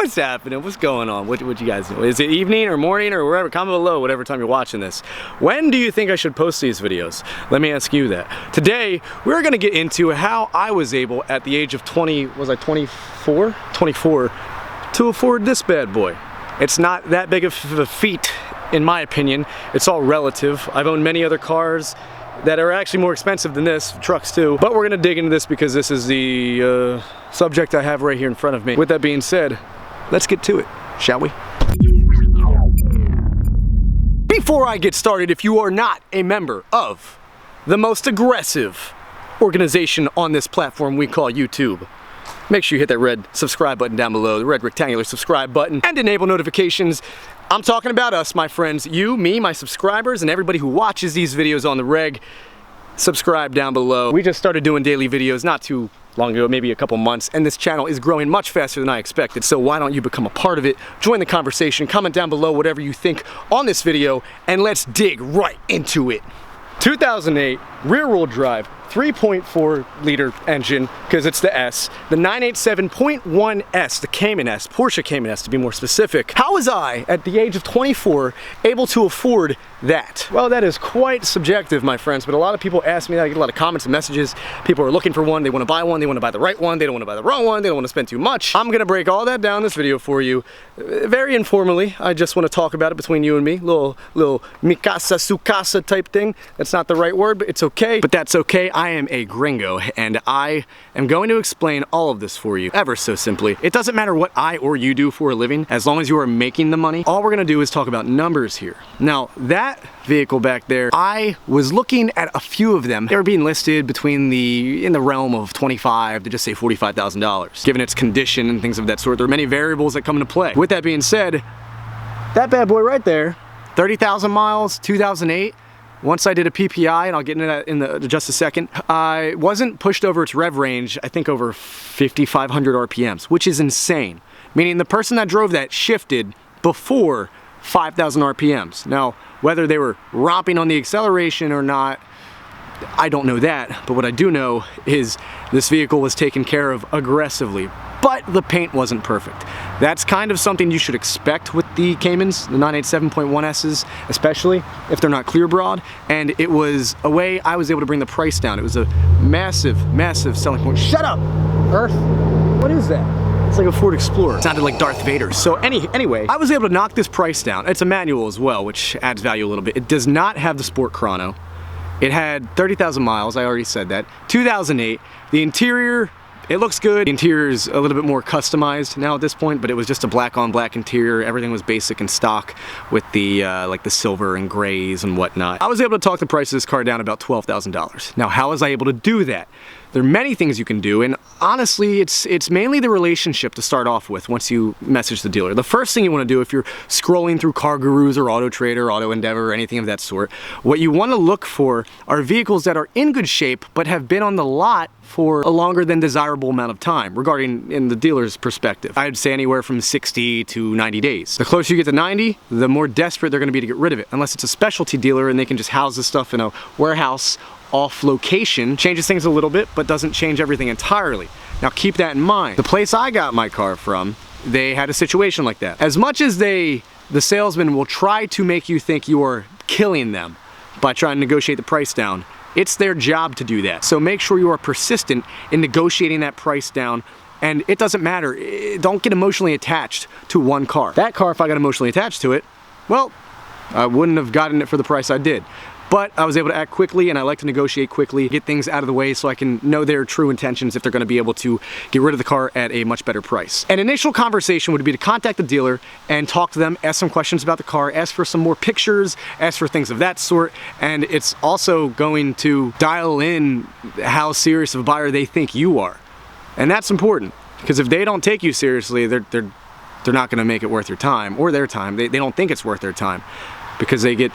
What's happening? What's going on? What you guys do? Is it evening or morning or wherever? Comment below, whatever time you're watching this. When do you think I should post these videos? Let me ask you that. Today, we're gonna get into how I was able, at the age of 20, was I 24? 24, to afford this bad boy. It's not that big of a feat, in my opinion. It's all relative. I've owned many other cars that are actually more expensive than this, trucks too. But we're gonna dig into this because this is the subject I have right here in front of me. With that being said, let's get to it, shall we? Before I get started, if you are not a member of the most aggressive organization on this platform we call YouTube, make sure you hit that red subscribe button down below, the red rectangular subscribe button, and enable notifications. I'm talking about us, my friends. You, me, my subscribers, and everybody who watches these videos on the reg. Subscribe down below. We just started doing daily videos not too long ago, maybe a couple months, and this channel is growing much faster than I expected. So why don't you become a part of it? Join the conversation, comment down below whatever you think on this video, and let's dig right into it. 2008 rear-wheel drive 3.4 liter engine, because it's the S, the 987.1S, the Cayman S, Porsche Cayman S to be more specific. How was I, at the age of 24, able to afford that? Well, that is quite subjective, my friends, but a lot of people ask me that. I get a lot of comments and messages. People are looking for one, they want to buy one, they want to buy the right one, they don't want to buy the wrong one, they don't want to spend too much. I'm gonna break all that down in this video for you, very informally. I just want to talk about it between you and me, little mikasa sukasa type thing. That's not the right word, but it's okay. But that's okay. I am a gringo, and I am going to explain all of this for you ever so simply. It doesn't matter what I or you do for a living, as long as you are making the money. All we're gonna do is talk about numbers here. Now, that vehicle back there, I was looking at a few of them. They were being listed between in the realm of $25,000 to just say $45,000. Given its condition and things of that sort, there are many variables that come into play. With that being said, that bad boy right there, 30,000 miles, 2008, once I did a PPI, and I'll get into that in just a second, I wasn't pushed over its rev range, I think over 5,500 RPMs, which is insane. Meaning the person that drove that shifted before 5,000 RPMs. Now, whether they were romping on the acceleration or not, I don't know that, but what I do know is this vehicle was taken care of aggressively, but the paint wasn't perfect. That's kind of something you should expect with the Caymans, the 987.1Ss, especially if they're not clear broad, and it was a way I was able to bring the price down. It was a massive, massive selling point. Shut up, Earth! What is that? It's like a Ford Explorer. It sounded like Darth Vader. So anyway, I was able to knock this price down. It's a manual as well, which adds value a little bit. It does not have the Sport Chrono. It had 30,000 miles, I already said that. 2008, the interior, it looks good. The interior is a little bit more customized now at this point, but it was just a black on black interior. Everything was basic and stock with the like the silver and grays and whatnot. I was able to talk the price of this car down about $12,000. Now, how was I able to do that? There are many things you can do, and honestly, it's mainly the relationship to start off with once you message the dealer. The first thing you want to do if you're scrolling through Car Gurus or Auto Trader, Auto Endeavor, or anything of that sort, what you want to look for are vehicles that are in good shape but have been on the lot for a longer than desirable amount of time, regarding in the dealer's perspective. I'd say anywhere from 60 to 90 days. The closer you get to 90, the more desperate they're going to be to get rid of it, unless it's a specialty dealer and they can just house this stuff in a warehouse off location. Changes things a little bit, but doesn't change everything entirely. Now keep that in mind. The place I got my car from, they had a situation like that. As much as the salesman will try to make you think you are killing them by trying to negotiate the price down, it's their job to do that. So make sure you are persistent in negotiating that price down, and it doesn't matter. Don't get emotionally attached to one car. That car, if I got emotionally attached to it, well, I wouldn't have gotten it for the price I did. But I was able to act quickly, and I like to negotiate quickly, get things out of the way so I can know their true intentions if they're going to be able to get rid of the car at a much better price. An initial conversation would be to contact the dealer and talk to them, ask some questions about the car, ask for some more pictures, ask for things of that sort, and it's also going to dial in how serious of a buyer they think you are. And that's important, because if they don't take you seriously, they're not going to make it worth your time, or their time. They don't think it's worth their time, because they get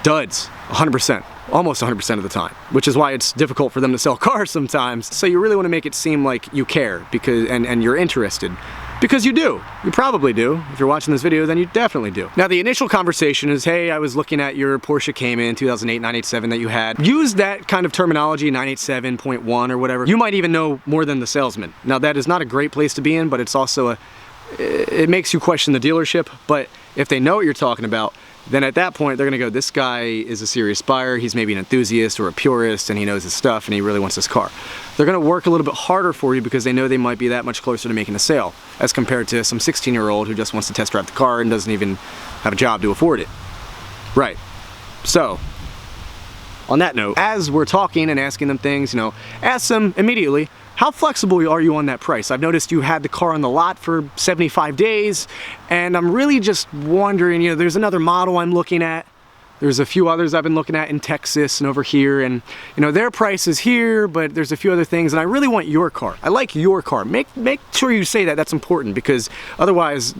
duds 100%, almost 100% of the time, which is why it's difficult for them to sell cars sometimes. So you really want to make it seem like you care because and you're interested, because you do. You probably do. If you're watching this video, then you definitely do. Now, the initial conversation is, hey, I was looking at your Porsche Cayman 2008 987 that you had. Use that kind of terminology, 987.1 or whatever. You might even know more than the salesman. Now, that is not a great place to be in, but it's also it makes you question the dealership. But if they know what you're talking about, then at that point they're gonna go, this guy is a serious buyer, he's maybe an enthusiast or a purist, and he knows his stuff and he really wants this car. They're gonna work a little bit harder for you because they know they might be that much closer to making a sale as compared to some 16-year-old who just wants to test drive the car and doesn't even have a job to afford it. Right. So, on that note, as we're talking and asking them things, you know, ask them immediately, how flexible are you on that price? I've noticed you had the car on the lot for 75 days, and I'm really just wondering, you know, there's another model I'm looking at. There's a few others I've been looking at in Texas and over here, and you know, their price is here, but there's a few other things, and I really want your car. I like your car. Make sure you say that. That's important, because otherwise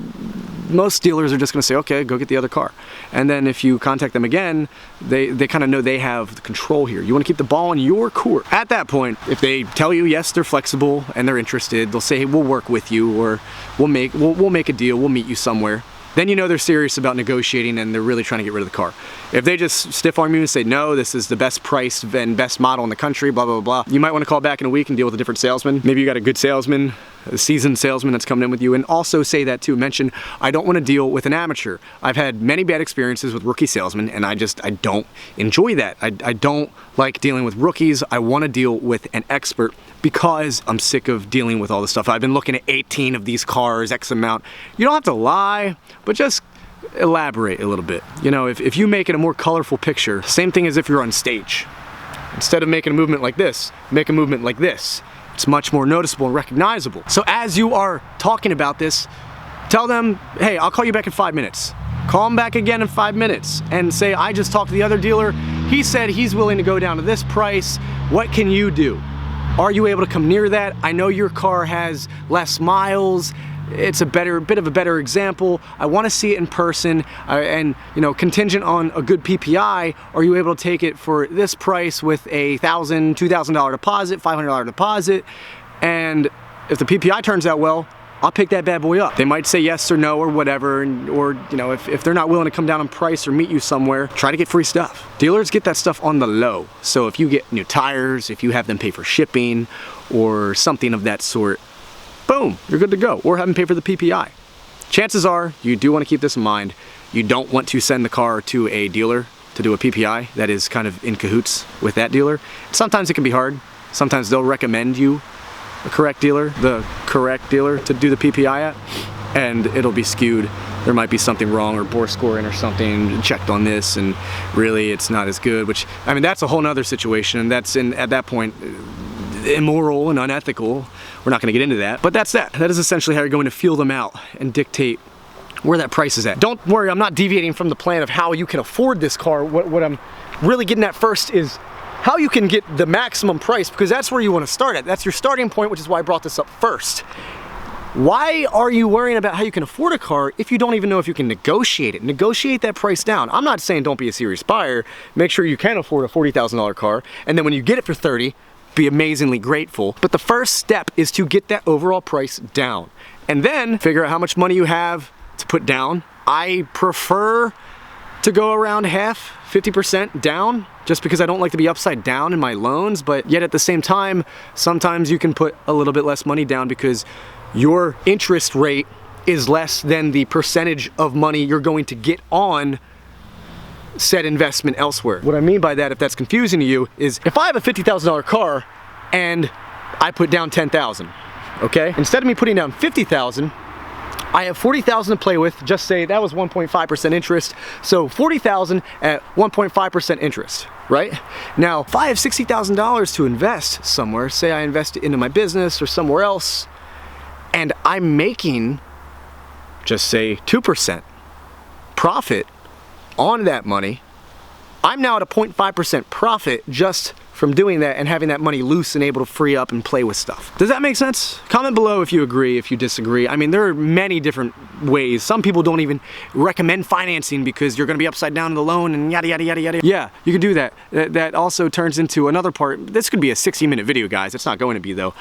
most dealers are just going to say, okay, go get the other car. And then if you contact them again, they kind of know they have the control here. You want to keep the ball in your court. At that point, if they tell you yes, they're flexible and they're interested, they'll say, hey, we'll work with you, or we'll make a deal, we'll meet you somewhere. Then you know they're serious about negotiating and they're really trying to get rid of the car. If they just stiff arm you and say, no, this is the best price and best model in the country, blah, blah, blah, you might want to call back in a week and deal with a different salesman. Maybe you got a good salesman, a seasoned salesman that's coming in with you, and also say that too. Mention, I don't want to deal with an amateur. I've had many bad experiences with rookie salesmen, and I don't enjoy that. I don't like dealing with rookies. I want to deal with an expert because I'm sick of dealing with all this stuff. I've been looking at 18 of these cars, X amount. You don't have to lie, but just elaborate a little bit. You know, if you make it a more colorful picture, same thing as if you're on stage. Instead of making a movement like this, make a movement like this. It's much more noticeable and recognizable. So as you are talking about this, tell them, hey, I'll call you back in 5 minutes. Call them back again in 5 minutes and say, I just talked to the other dealer. He said he's willing to go down to this price. What can you do? Are you able to come near that? I know your car has less miles. It's a bit of a better example. I want to see it in person, and you know, contingent on a good PPI, are you able to take it for this price with a $1,000, $2,000 deposit, $500 deposit? And if the PPI turns out well, I'll pick that bad boy up. They might say yes or no or whatever, or you know, if they're not willing to come down on price or meet you somewhere, try to get free stuff. Dealers get that stuff on the low. So if you get new tires, if you have them pay for shipping or something of that sort, boom, you're good to go. Or have them pay for the PPI. Chances are, you do want to keep this in mind, you don't want to send the car to a dealer to do a PPI that is kind of in cahoots with that dealer. Sometimes it can be hard. Sometimes they'll recommend you the correct dealer to do the PPI at, and it'll be skewed. There might be something wrong, or bore scoring or something, checked on this, and really it's not as good, which, I mean, that's a whole nother situation, and that's, at that point, immoral and unethical. We're not going to get into that, but that's that. That is essentially how you're going to feel them out and dictate where that price is at. Don't worry, I'm not deviating from the plan of how you can afford this car. What I'm really getting at first is how you can get the maximum price, because that's where you want to start at. That's your starting point, which is why I brought this up first. Why are you worrying about how you can afford a car if you don't even know if you can negotiate it? Negotiate that price down. I'm not saying don't be a serious buyer. Make sure you can afford a $40,000 car, and then when you get it for 30, be amazingly grateful. But the first step is to get that overall price down, and then figure out how much money you have to put down. I prefer to go around half, 50% down, just because I don't like to be upside down in my loans, but yet at the same time, sometimes you can put a little bit less money down because your interest rate is less than the percentage of money you're going to get on said investment elsewhere. What I mean by that, if that's confusing to you, is if I have a $50,000 car and I put down $10,000, okay? Instead of me putting down $50,000, I have $40,000 to play with. Just say that was 1.5% interest. So $40,000 at 1.5% interest, right? Now, if I have $60,000 to invest somewhere, say I invest it into my business or somewhere else, and I'm making, just say 2% profit on that money, I'm now at a 0.5% profit just from doing that and having that money loose and able to free up and play with stuff. Does that make sense? Comment below if you agree, if you disagree. I mean, there are many different ways. Some people don't even recommend financing because you're gonna be upside down in the loan and yada, yada, yada, yada. Yeah, you can do that. That also turns into another part. This could be a 60-minute video, guys. It's not going to be, though.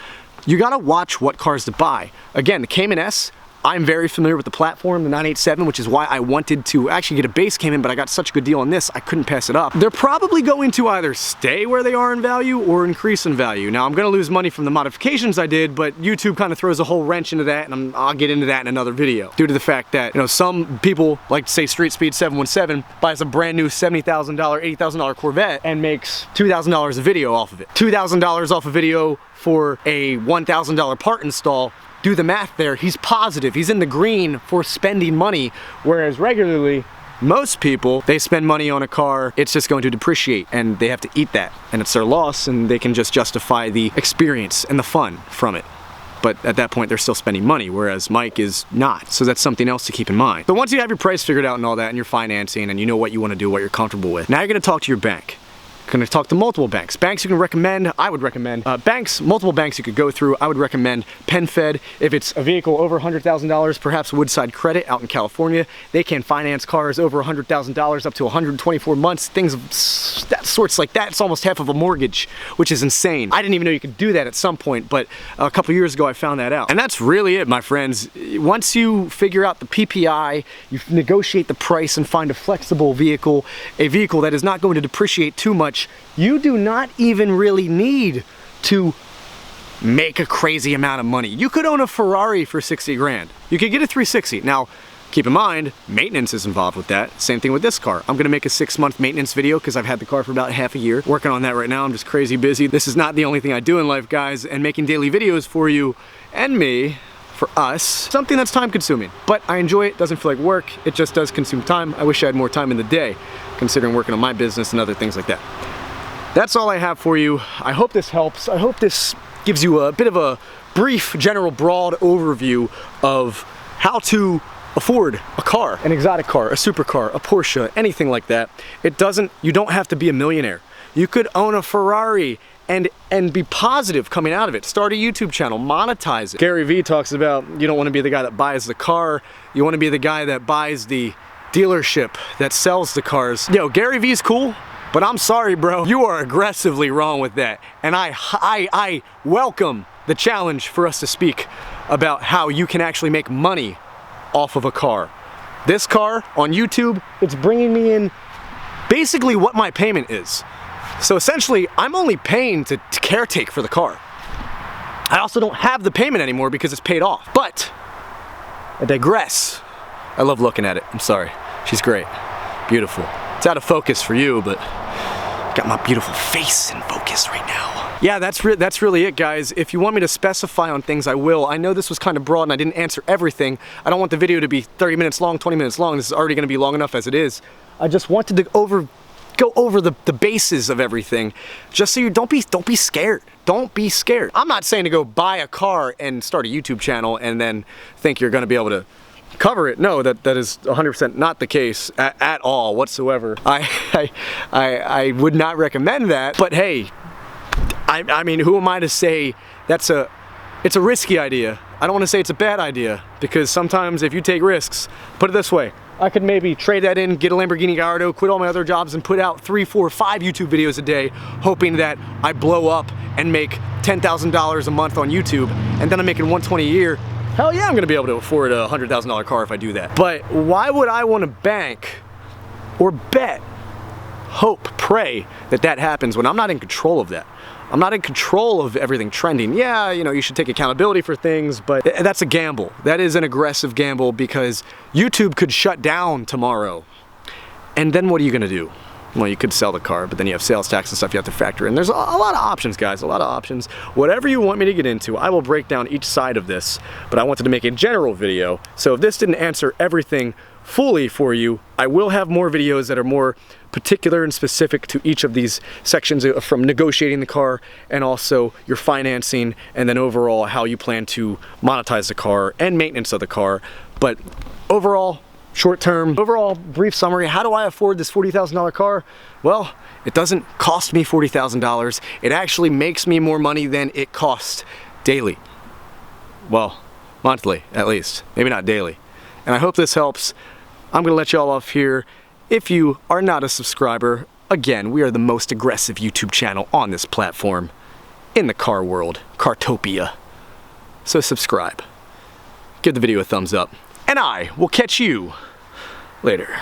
You gotta watch what cars to buy. Again, the Cayman S, I'm very familiar with the platform, the 987, which is why I wanted to actually get a base Cayman, but I got such a good deal on this, I couldn't pass it up. They're probably going to either stay where they are in value or increase in value. Now, I'm gonna lose money from the modifications I did, but YouTube kind of throws a whole wrench into that, and I'll get into that in another video. Due to the fact that, you know, some people, like say Street Speed 717, buys a brand new $70,000, $80,000 Corvette and makes $2,000 a video off of it. $2,000 off a video for a $1,000 part install. Do the math there, he's positive, he's in the green for spending money, whereas regularly, most people, they spend money on a car, it's just going to depreciate, and they have to eat that, and it's their loss, and they can just justify the experience and the fun from it. But at that point, they're still spending money, whereas Mike is not. So that's something else to keep in mind. So once you have your price figured out and all that, and your financing, and you know what you want to do, what you're comfortable with, now you're gonna talk to your bank. Gonna talk to multiple banks. Banks you can recommend, I would recommend. Multiple banks you could go through. I would recommend PenFed. If it's a vehicle over $100,000, perhaps Woodside Credit out in California. They can finance cars over $100,000 up to 124 months. Things of that sorts like that. It's almost half of a mortgage, which is insane. I didn't even know you could do that at some point, but a couple years ago I found that out. And that's really it, my friends. Once you figure out the PPI, you negotiate the price and find a flexible vehicle, a vehicle that is not going to depreciate too much, you do not even really need to make a crazy amount of money. You could own a Ferrari for 60 grand. You could get a 360. Now, keep in mind, maintenance is involved with that. Same thing with this car. I'm gonna make a 6-month maintenance video because I've had the car for about half a year. Working on that right now, I'm just crazy busy. This is not the only thing I do in life, guys, and making daily videos for you and me, for us, something that's time consuming. But I enjoy it, doesn't feel like work, it just does consume time. I wish I had more time in the day, considering working on my business and other things like that. That's all I have for you. I hope this helps. I hope this gives you a bit of a brief, general, broad overview of how to afford a car, an exotic car, a supercar, a Porsche, anything like that. You don't have to be a millionaire. You could own a Ferrari and be positive coming out of it. Start a YouTube channel, monetize it. Gary Vee talks about you don't want to be the guy that buys the car, you want to be the guy that buys the dealership that sells the cars. Yo, Gary Vee's cool, but I'm sorry, bro. You are aggressively wrong with that. And I welcome the challenge for us to speak about how you can actually make money off of a car. This car on YouTube, it's bringing me in basically what my payment is. So essentially, I'm only paying to caretake for the car. I also don't have the payment anymore because it's paid off. But I digress. I love looking at it. I'm sorry. She's great. Beautiful. It's out of focus for you, but got my beautiful face in focus right now. Yeah, that's really it, guys. If you want me to specify on things, I will. I know this was kind of broad and I didn't answer everything. I don't want the video to be 30 minutes long, 20 minutes long. This is already going to be long enough as it is. I just wanted to go over the bases of everything, just so you don't be scared. Don't be scared. I'm not saying to go buy a car and start a YouTube channel and then think you're going to be able to cover it. No, that is 100% not the case at all whatsoever. I would not recommend that. But hey, I mean, who am I to say it's a risky idea? I don't want to say it's a bad idea, because sometimes if you take risks, put it this way, I could maybe trade that in, get a Lamborghini Gallardo, quit all my other jobs, and put out 3, 4, 5 YouTube videos a day, hoping that I blow up and make $10,000 a month on YouTube, and then I'm making $120 a year. Hell yeah, I'm gonna be able to afford a $100,000 car if I do that. But why would I want to bank or bet, hope, pray that happens when I'm not in control of that? I'm not in control of everything trending. Yeah, you know, you should take accountability for things, but that's a gamble. That is an aggressive gamble, because YouTube could shut down tomorrow. And then what are you gonna do? Well, you could sell the car, but then you have sales tax and stuff you have to factor in. There's a lot of options, guys, a lot of options. Whatever you want me to get into, I will break down each side of this, but I wanted to make a general video. So if this didn't answer everything fully for you, I will have more videos that are more particular and specific to each of these sections, from negotiating the car and also your financing, and then overall how you plan to monetize the car and maintenance of the car. But overall, short-term, overall brief summary, how do I afford this $40,000 car? Well, it doesn't cost me $40,000. It actually makes me more money than it costs daily. Well, monthly at least, maybe not daily. And I hope this helps. I'm gonna let y'all off here. If you are not a subscriber, again, we are the most aggressive YouTube channel on this platform in the car world, Cartopia. So subscribe. give the video a thumbs up. And I will catch you later.